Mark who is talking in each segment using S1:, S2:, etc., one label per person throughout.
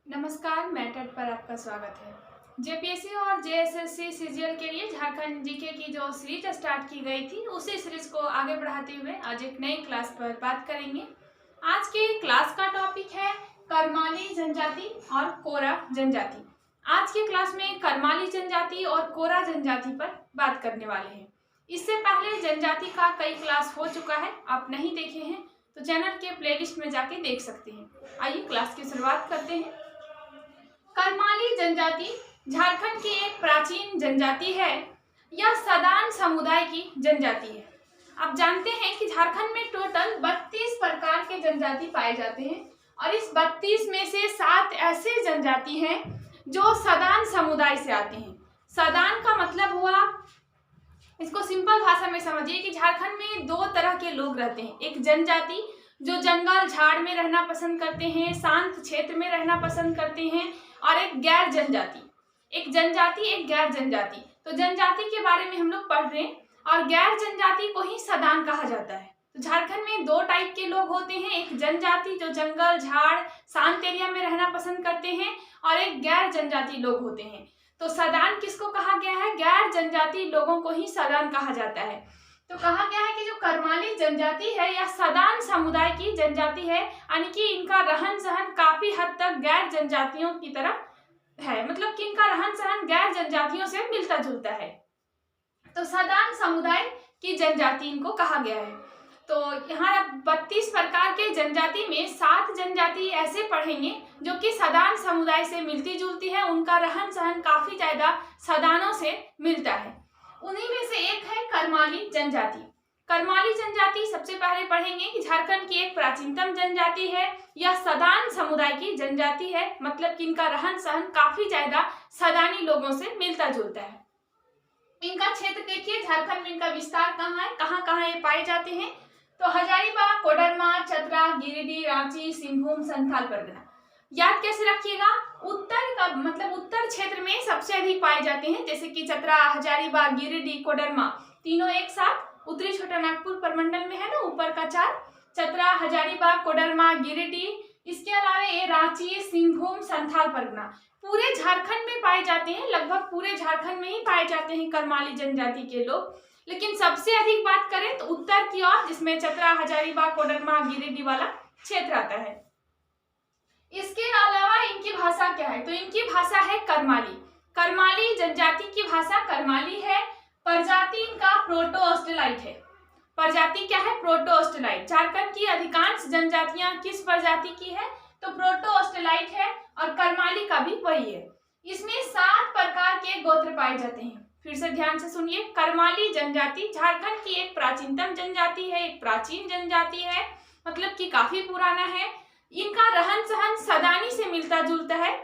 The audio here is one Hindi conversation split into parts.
S1: नमस्कार, मैटेड पर आपका स्वागत है। जेपीएससी और जेएसएससी सीजीएल के लिए झारखंड जीके की जो सीरीज स्टार्ट की गई थी उसी सीरीज को आगे बढ़ाते हुए आज एक नई क्लास पर बात करेंगे। आज के क्लास का टॉपिक है करमाली जनजाति और कोरा जनजाति। आज के क्लास में करमाली जनजाति और कोरा जनजाति पर बात करने वाले हैं। इससे पहले जनजाति का कई क्लास हो चुका है, आप नहीं देखे हैं तो चैनल के प्लेलिस्ट में जाके देख सकते हैं। आइए क्लास की शुरुआत करते हैं। करमाली जनजाति झारखंड की एक प्राचीन जनजाति है। यह सदान समुदाय की जनजाति है। आप जानते हैं कि झारखंड में टोटल 32 प्रकार के जनजाति पाए जाते हैं और इस 32 में से 7 ऐसे जनजाति हैं जो सदान समुदाय से आते हैं। सदान का मतलब हुआ, इसको सिंपल भाषा में समझिए कि झारखंड में 2 तरह के लोग रहते हैं। एक जनजाति जो जंगल झाड़ में रहना पसंद करते हैं, शांत क्षेत्र में रहना पसंद करते हैं, और एक गैर जनजाति। एक जनजाति, एक गैर जनजाति। तो जनजाति के बारे में हम लोग पढ़ रहे हैं और गैर जनजाति को ही सदान कहा जाता है। तो झारखंड में 2 टाइप के लोग होते हैं, एक जनजाति जो जंगल झाड़ शांत एरिया में रहना पसंद करते हैं और एक गैर जनजाति लोग होते हैं। तो सदान किसको कहा गया है? गैर जनजाति लोगों को ही सदान कहा जाता है। तो कहा गया है कि जो करमाली जनजाति है यह सदान समुदाय की जनजाति है, यानी कि इनका रहन सहन काफी हद तक गैर जनजातियों की तरह है, मतलब कि इनका रहन सहन गैर जनजातियों से मिलता जुलता है। तो सदान समुदाय की जनजाति इनको कहा गया है। तो यहाँ 32 प्रकार के जनजाति में 7 जनजाति ऐसे पढ़ेंगे जो कि सदान समुदाय से मिलती जुलती है, उनका रहन सहन काफी ज्यादा सदानों से मिलता है। उन्हीं में से एक है करमाली जनजाति। करमाली जनजाति सबसे पहले पढ़ेंगे कि झारखंड की एक प्राचीनतम जनजाति है। यह सदान समुदाय की जनजाति है, मतलब कि इनका रहन सहन काफी ज्यादा सदानी लोगों से मिलता जुलता है। इनका क्षेत्र देखिए, झारखंड में इनका विस्तार कहाँ है, कहाँ कहाँ ये पाए जाते हैं। तो हजारीबाग, कोडरमा, चतरा, गिरिडीह, रांची, सिंहभूम, संथाल परगना। याद कैसे रखिएगा? उत्तर का मतलब उत्तर क्षेत्र में सबसे अधिक पाए जाते हैं, जैसे कि चतरा, हजारीबाग, गिरिडीह, कोडरमा तीनों एक साथ उत्तरी छोटा नागपुर प्रमंडल में है ना, ऊपर का 4। चतरा, हजारीबाग, कोडरमा, गिरिडीह, इसके अलावा ये रांची, सिंहभूम, संथाल परगना पूरे झारखंड में पाए जाते हैं। लगभग पूरे झारखंड में ही पाए जाते हैं करमाली जनजाति के लोग। लेकिन सबसे अधिक बात करें तो उत्तर की ओर, जिसमें चतरा, हजारीबाग, कोडरमा, गिरिडीह वाला क्षेत्र आता है। इसके अलावा इनकी भाषा क्या है? तो इनकी भाषा है करमाली। करमाली जनजाति की भाषा करमाली है। प्रजाति इनका प्रोटो ऑस्ट्रेलाइट है। प्रजाति क्या है? प्रोटो ऑस्ट्रेलाइट। झारखंड की अधिकांश जनजातियां किस प्रजाति की है? तो प्रोटो ऑस्ट्रेलाइट है और करमाली का भी वही है। इसमें 7 प्रकार के गोत्र पाए जाते हैं। फिर से ध्यान से सुनिए, करमाली जनजाति झारखंड की एक प्राचीनतम जनजाति है, एक प्राचीन जनजाति है, मतलब कि काफी पुराना है। इनका रहन सहन सदानी से मिलता जुलता है,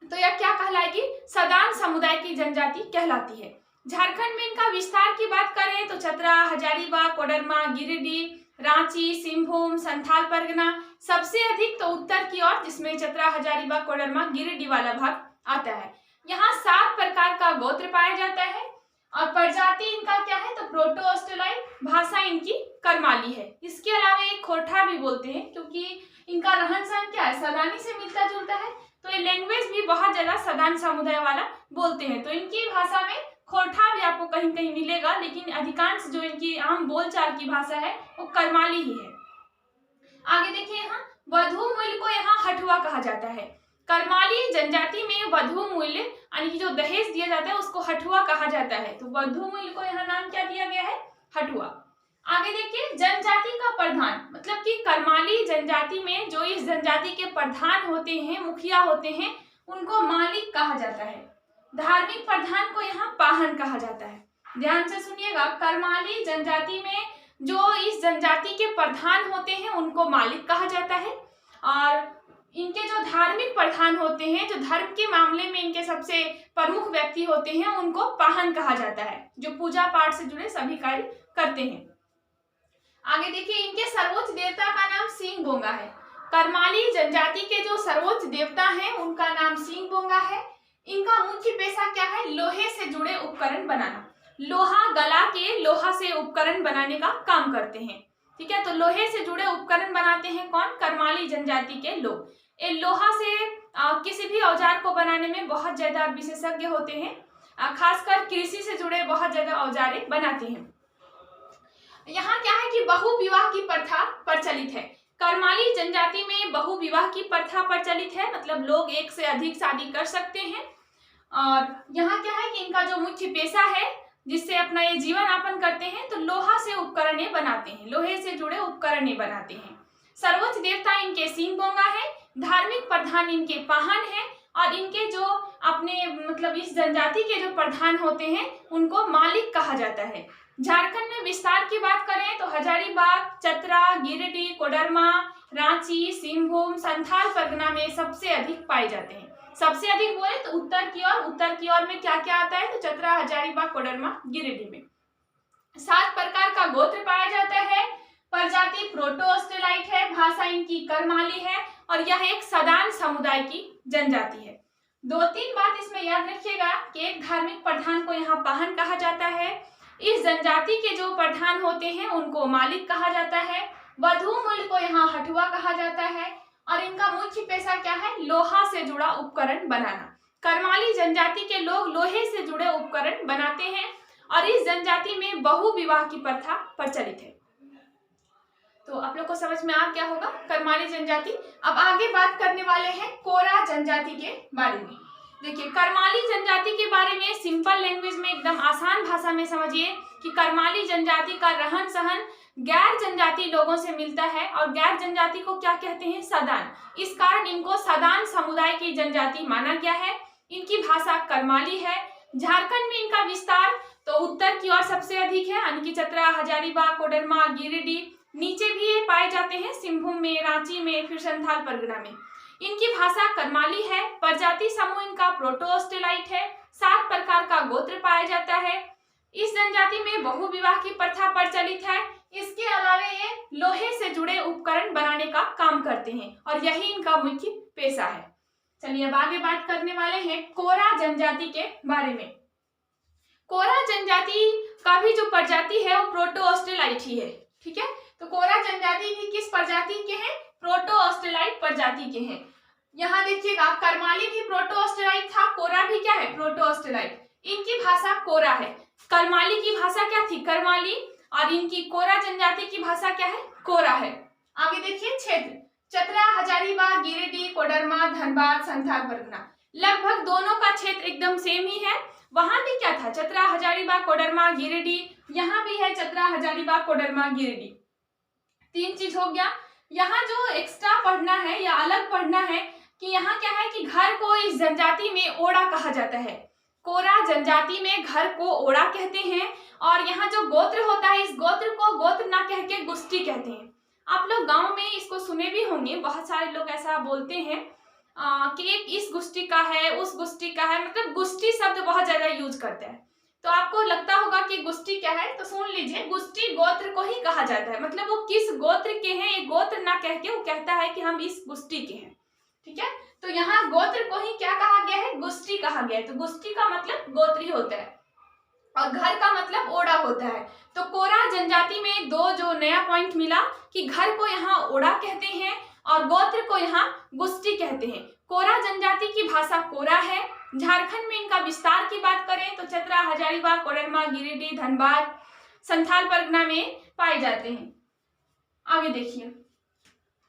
S1: तो यह क्या कहलाएगी? सदान समुदाय की जनजाति कहलाती है। झारखंड में इनका विस्तार की बात करें तो चतरा, हजारीबाग, कोडरमा, गिरिडीह, रांची, सिंहभूम, संथाल परगना सबसे अधिक तो उत्तर की ओर, जिसमें चतरा, हजारीबाग, कोडरमा, गिरिडीह वाला भाग आता है। यहाँ 7 प्रकार का गोत्र पाया जाता है और प्रजाति इनका क्या है? तो प्रोटो ऑस्ट्रेलाइट। भाषा इनकी करमाली है। इसके अलावा एक खोरठा भी बोलते हैं, क्योंकि इनका रहन सहन क्या है? सदानी से मिलता जुलता है, तो ये लैंग्वेज भी बहुत ज्यादा सदान समुदाय वाला बोलते हैं। तो इनकी भाषा में खोरठा भी आपको कहीं कहीं मिलेगा, लेकिन अधिकांश जो इनकी आम बोलचाल की भाषा है वो करमाली ही है। आगे देखिए, यहाँ वधु मूल्य को यहाँ हठुआ कहा जाता है। करमाली जनजाति में वधु मूल्य यानी कि जो दहेज दिया जाता है उसको हठुआ कहा जाता है। तो वधु मूल्य को यहाँ नाम क्या दिया गया है? हठुआ। आगे देखिए, जनजाति का प्रधान, मतलब कि करमाली जनजाति में जो इस जनजाति के प्रधान होते हैं, मुखिया होते हैं, उनको मालिक कहा जाता है। धार्मिक प्रधान को यहाँ पाहन कहा जाता है। ध्यान से सुनिएगा, करमाली जनजाति में जो इस जनजाति के प्रधान होते हैं उनको मालिक कहा जाता है, और इनके जो धार्मिक प्रधान होते हैं, जो धर्म के मामले में इनके सबसे प्रमुख व्यक्ति होते हैं, उनको पाहन कहा जाता है, जो पूजा पाठ से जुड़े सभी कार्य करते हैं। आगे देखिए, इनके सर्वोच्च देवता का नाम सिंह बोंगा है। करमाली जनजाति के जो सर्वोच्च देवता हैं उनका नाम सिंह बोंगा है। इनका मुख्य पेशा क्या है? लोहे से जुड़े उपकरण बनाना। लोहा गला के लोहा से उपकरण बनाने का काम करते हैं। ठीक है, तो लोहे से जुड़े उपकरण बनाते हैं कौन? करमाली जनजाति के लोग। ये लोहा से किसी भी औजार को बनाने में बहुत ज्यादा विशेषज्ञ होते हैं, खासकर कृषि से जुड़े बहुत ज्यादा औजारें बनाते हैं। यहाँ क्या है कि बहु विवाह की प्रथा प्रचलित है। करमाली जनजाति में बहु विवाह की प्रथा प्रचलित है, मतलब लोग एक से अधिक शादी कर सकते हैं। और यहाँ क्या है कि इनका जो मुख्य पेशा है जिससे अपना ये जीवन यापन करते हैं, तो लोहा से उपकरण बनाते हैं, लोहे से जुड़े उपकरण बनाते हैं। सर्वोच्च देवता इनके सिंगोंगा है, धार्मिक प्रधान इनके पाहन है, और इनके जो अपने मतलब इस जनजाति के जो प्रधान होते हैं उनको मालिक कहा जाता है। झारखंड में विस्तार की बात करें तो हजारीबाग, चतरा, गिरिडीह, कोडरमा, रांची, सिंहभूम, संथाल परगना में सबसे अधिक पाए जाते हैं। सबसे अधिक बोले तो उत्तर की ओर में क्या क्या आता है, तो चतरा, हजारीबाग, कोडरमा, गिरिडीह में 7 प्रकार का गोत्र पाया जाता है। प्रजाति प्रोटो ऑस्ट्रेलाइट है, भाषा इनकी करमाली है, और यह एक सदान समुदाय की जनजाति है। 2-3 बात इसमें याद रखिएगा कि एक धार्मिक प्रधान को यहाँ पाहन कहा जाता है, इस जनजाति के जो प्रधान होते हैं उनको मालिक कहा जाता है, वधू मूल को यहाँ हठुआ कहा जाता है, और इनका मुख्य पेशा क्या है, लोहा से जुड़ा उपकरण बनाना। करमाली जनजाति के लोग लोहे से जुड़े उपकरण बनाते हैं, और इस जनजाति में बहु विवाह की प्रथा प्रचलित है। तो आप लोग को समझ में आ गया होगा करमाली जनजाति। अब आगे बात करने वाले हैं कोरा जनजाति के बारे में। देखिए, करमाली जनजाति के बारे में सिंपल लैंग्वेज में एकदम आसान भाषा में समझिए कि करमाली जनजाति का रहन सहन गैर जनजाति लोगों से मिलता है, और गैर जनजाति को क्या कहते हैं, सदान। इस कारण इनको सदान समुदाय की जनजाति माना गया है। इनकी भाषा करमाली है। झारखंड में इनका विस्तार तो उत्तर की ओर सबसे अधिक है, यानी कि चतरा, हजारीबाग, कोडरमा, गिरिडीह, नीचे भी ये पाए जाते हैं सिंहभूम में, रांची में, फिर संथाल परगना में। इनकी भाषा करमाली है। प्रजाति समूह इनका प्रोटो ऑस्ट्रेलाइट है। 7 प्रकार का गोत्र पाया जाता है। इस जनजाति में बहु विवाह की प्रथा प्रचलित है। इसके अलावा ये लोहे से जुड़े उपकरण बनाने का काम करते हैं, और यही इनका मुख्य पेशा है। चलिए अब आगे बात करने वाले हैं कोरा जनजाति के बारे में। कोरा जनजाति का भी जो प्रजाति है वो प्रोटो ऑस्ट्रेलाइट ही है, ठीक है। तो कोरा जनजाति भी किस प्रजाति के हैं, प्रोटो ऑस्ट्रेलाइट प्रजाति के हैं। यहाँ देखिएगा, करमाली भी प्रोटो ऑस्ट्रेलाइट था, कोरा भी क्या है, प्रोटो ऑस्ट्रेलाइट। इनकी भाषा कोरा है। करमाली की भाषा क्या थी, करमाली, और इनकी कोरा जनजाति की भाषा क्या है, कोरा है। आगे देखिए क्षेत्र, चतरा, हजारीबाग, गिरिडीह, कोडरमा, धनबाद, संथाल परगना, लगभग दोनों का क्षेत्र एकदम सेम ही है। वहां भी क्या था, चतरा, हजारीबाग, कोडरमा, गिरिडीह, यहाँ भी है चतरा, हजारीबाग, कोडरमा, गिरिडीह। 3 चीज हो गया। यहाँ जो एक्स्ट्रा पढ़ना है या अलग पढ़ना है कि यहाँ क्या है कि घर को इस जनजाति में ओड़ा कहा जाता है। कोरा जनजाति में घर को ओड़ा कहते हैं, और यहाँ जो गोत्र होता है इस गोत्र को गोत्र ना कह के गुष्टी कहते हैं। आप लोग गांव में इसको सुने भी होंगे, बहुत सारे लोग ऐसा बोलते हैं कि एक इस गुष्टी का है, उस गुष्टी का है, मतलब गुष्टी शब्द बहुत ज्यादा यूज करते हैं। तो आपको लगता होगा कि गुष्टी क्या है, तो सुन लीजिए, गुष्टी गोत्र को ही कहा जाता है, मतलब वो किस गोत्र के हैं ये गोत्र ना कह के वो कहता है कि हम इस गुष्टी के हैं, ठीक है। तो यहाँ गोत्र को ही क्या कहा गया है, गुष्टी कहा गया है। तो गुष्टी का मतलब गोत्र ही होता है, और घर का मतलब ओड़ा होता है। तो कोरा जनजाति में 2 जो नया पॉइंट मिला कि घर को यहाँ ओड़ा कहते हैं और गोत्र को यहाँ गुष्टी कहते हैं। कोरा जनजाति की भाषा कोरा है। झारखंड में इनका विस्तार की बात करें तो चतरा, हजारीबाग, कोडरमा, गिरिडीह, धनबाद, संथाल परगना में पाए जाते हैं। आगे देखिए,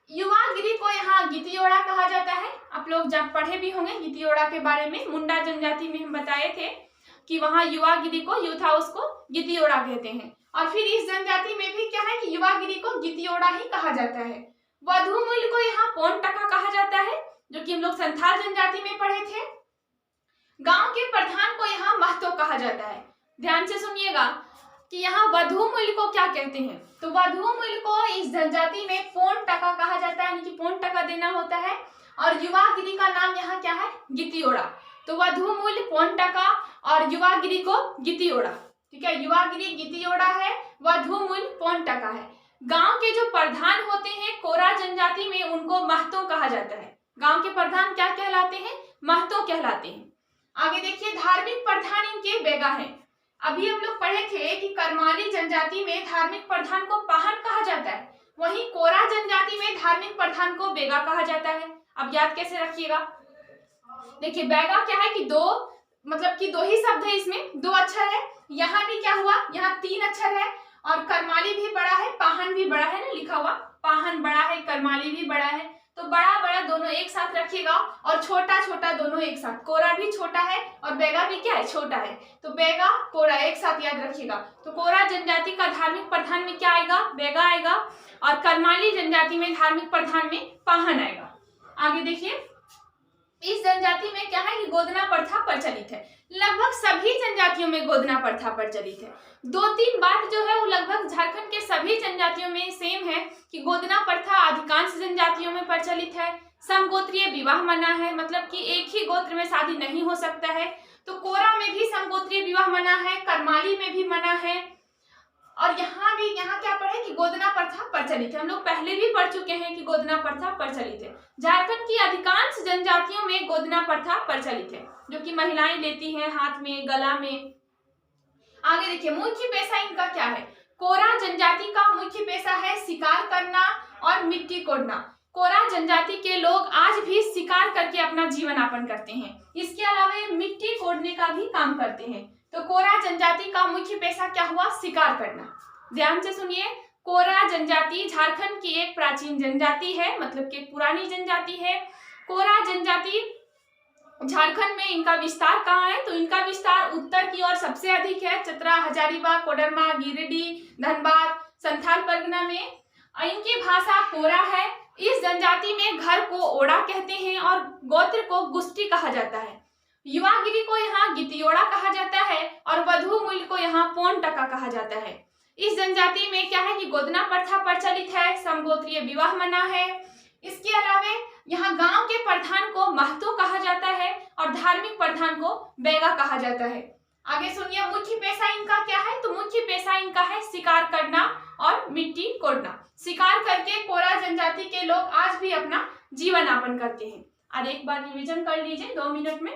S1: युवागिरी को यहाँ गितियोड़ा कहा जाता है। आप लोग जब पढ़े भी होंगे गितियोड़ा के बारे में, मुंडा जनजाति में हम बताए थे कि वहाँ युवागिरी को, यूथ हाउस को गितियोड़ा कहते हैं। और फिर इस जनजाति में भी क्या है कि युवागिरी को गितियोड़ा ही कहा जाता है। वधू मूल को यहाँ पौन टका कहा जाता है, जो कि हम लोग संथाल जनजाति में पढ़े थे। गांव के प्रधान को यहाँ महतो कहा जाता है। ध्यान से सुनिएगा कि यहाँ वधू मूल को क्या कहते हैं, तो वधू मूल को इस जनजाति में पौन टका कहा जाता है, यानी कि पौन टका देना होता है। और युवागिरी का नाम यहाँ क्या है, गितियोड़ा। तो वधू मूल पौन टका और युवागिरी को गितियोड़ा, ठीक है। युवागिरी गितियोड़ा है, वधू मूल पौन टका है। गांव के जो प्रधान होते हैं कोरा जनजाति में, उनको महतो कहा जाता है। गांव के प्रधान क्या कहलाते हैं, महतो कहलाते हैं। आगे देखिए, धार्मिक प्रधान इनके बेगा हैं। अभी हम लोग पढ़े थे कि करमाली जनजाति में धार्मिक प्रधान को पाहन कहा जाता है, वहीं कोरा जनजाति में धार्मिक प्रधान को बेगा कहा जाता है। अब याद कैसे रखिएगा, देखिए बैगा क्या है कि दो, मतलब कि दो ही शब्द है, इसमें दो अक्षर है। यहाँ भी क्या हुआ, यहाँ 3 अक्षर है और करमाली भी बड़ा है, पाहन भी बड़ा है ना लिखा हुआ, पाहन बड़ा है, करमाली भी बड़ा है, तो बड़ा बड़ा दोनों एक साथ रखिएगा और छोटा छोटा दोनों एक साथ। कोरा भी छोटा है और बैगा भी क्या है, छोटा है, तो बैगा कोरा एक साथ याद रखिएगा। तो कोरा जनजाति का धार्मिक प्रधान में क्या आएगा, बैगा आएगा, और करमाली जनजाति में धार्मिक प्रधान में पाहन आएगा। आगे देखिए, इस जनजाति में क्या है कि गोदना प्रथा प्रचलित है। लगभग सभी जनजातियों में गोदना प्रथा प्रचलित है। 2-3 बात जो है वो लगभग झारखंड के सभी जनजातियों में सेम है कि गोदना प्रथा अधिकांश जनजातियों में प्रचलित है। समगोत्रीय विवाह मना है, मतलब कि एक ही गोत्र में शादी नहीं हो सकता है। तो कोरा में भी समगोत्रीय विवाह मना है, करमाली में भी मना है, और यहाँ भी, यहाँ क्या पढ़े कि गोदना प्रथा प्रचलित है। हम लोग पहले भी पढ़ चुके हैं कि गोदना प्रथा प्रचलित है। झारखंड की अधिकांश जनजातियों में गोदना प्रथा प्रचलित है, जो कि महिलाएं लेती हैं हाथ में, गला में। आगे देखिए, मुख्य पेशा इनका क्या है। कोरा जनजाति का मुख्य पेशा है शिकार करना और मिट्टी कोड़ना। कोरा जनजाति के लोग आज भी शिकार करके अपना जीवन यापन करते हैं। इसके अलावा मिट्टी कोड़ने का भी काम करते हैं। तो कोरा जनजाति का मुख्य पेशा क्या हुआ, शिकार करना। ध्यान से सुनिए, कोरा जनजाति झारखंड की एक प्राचीन जनजाति है, मतलब कि पुरानी जनजाति है। कोरा जनजाति झारखंड में इनका विस्तार कहाँ है, तो इनका विस्तार उत्तर की ओर सबसे अधिक है, चतरा, हजारीबाग, कोडरमा, गिरिडीह, धनबाद, संथाल परगना में। इनकी भाषा कोरा है। इस जनजाति में घर को ओड़ा कहते हैं और गोत्र को गुस्टी कहा जाता है। युवागिरी को यहाँ गितियोड़ा कहा जाता है और वधु मूल्य को यहाँ पौन टका कहा जाता है। इस जनजाति में क्या है कि गोदना प्रथा प्रचलित है, समगोत्रीय विवाह मना है। इसके अलावा यहाँ गांव के प्रधान को महतो कहा जाता है और धार्मिक प्रधान को बैगा कहा जाता है। आगे सुनिए, मुख्य पेशा इनका क्या है, तो मुख्य पेशा इनका है शिकार करना और मिट्टी कोड़ना। शिकार करके कोरा जनजाति के लोग आज भी अपना जीवन यापन करते हैं। और एक बार रिवीजन कर लीजिए 2 मिनट में।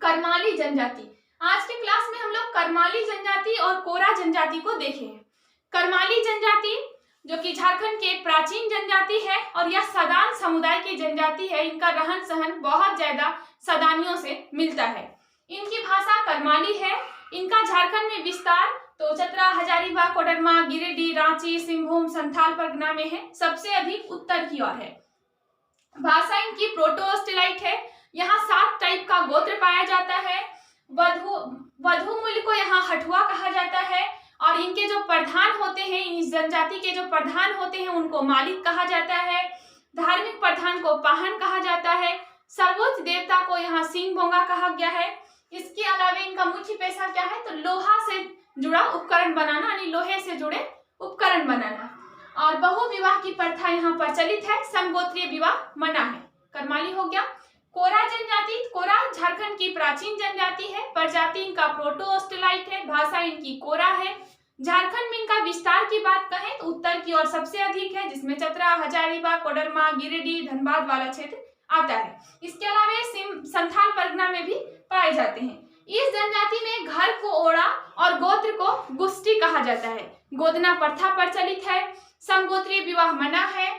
S1: करमाली जनजाति, आज के क्लास में हम लोग करमाली जनजाति और कोरा जनजाति को देखे हैं। करमाली जनजाति जो कि झारखंड के एक प्राचीन जनजाति है और यह सदान समुदाय की जनजाति है। इनका रहन सहन बहुत ज्यादा सदानियों से मिलता है। इनकी भाषा करमाली है। इनका झारखंड में विस्तार तो चतरा, हजारीबाग, कोडरमा, गिरिडीह, रांची, सिंहभूम, संथाल परगना में है। सबसे अधिक उत्तर की ओर है। भाषा इनकी प्रोटो-ऑस्ट्रेलाइट है। यहाँ 7 टाइप का गोत्र पाया जाता है। वधु मूल्य को यहाँ हठुआ कहा जाता है और इनके जो प्रधान होते हैं, इस जनजाति के जो प्रधान होते हैं उनको मालिक कहा जाता है। धार्मिक प्रधान को पाहन कहा जाता है। सर्वोच्च देवता को यहाँ सिंह बोंगा कहा गया है। इसके अलावा इनका मुख्य पेशा क्या है, तो लोहा से जुड़ा उपकरण बनाना, यानी लोहे से जुड़े उपकरण बनाना। और बहु विवाह की प्रथा यहाँ प्रचलित है। समगोत्रीय विवाह मना है। करमाली हो गया। कोरा जनजाति, कोरा झारखंड की प्राचीन जनजाति है। प्रजाति इनका प्रोटो-ऑस्ट्रेलाइट है। भाषा इनकी कोरा है। झारखंड में इनका विस्तार की बात कहें तो उत्तर की ओर सबसे अधिक है, जिसमें चतरा, हजारीबाग, कोडरमा, गिरिडीह, धनबाद वाला क्षेत्र आता है। इसके अलावा संथाल परगना में भी पाए जाते हैं। इस जनजाति में घर को ओड़ा और गोत्र को गुस्टी कहा जाता है। गोदना प्रथा प्रचलित है। समगोत्रीय विवाह मना है।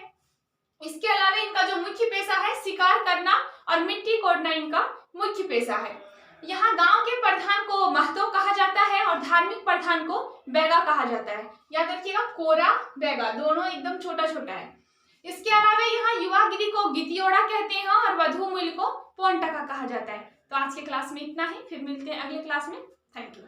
S1: इसके अलावा इनका जो मुख्य पेशा है शिकार करना और मिट्टी कोड़ना इनका मुख्य पेशा है। यहाँ गांव के प्रधान को महतो कहा जाता है और धार्मिक प्रधान को बैगा कहा जाता है। याद रखिएगा, कोरा बैगा दोनों एकदम छोटा छोटा है। इसके अलावा यहाँ युवागिरी को गितियोड़ा कहते हैं और वधु मूल्य को पौन टका कहा जाता है। तो आज के क्लास में इतना ही, फिर मिलते हैं अगले क्लास में। Thank you.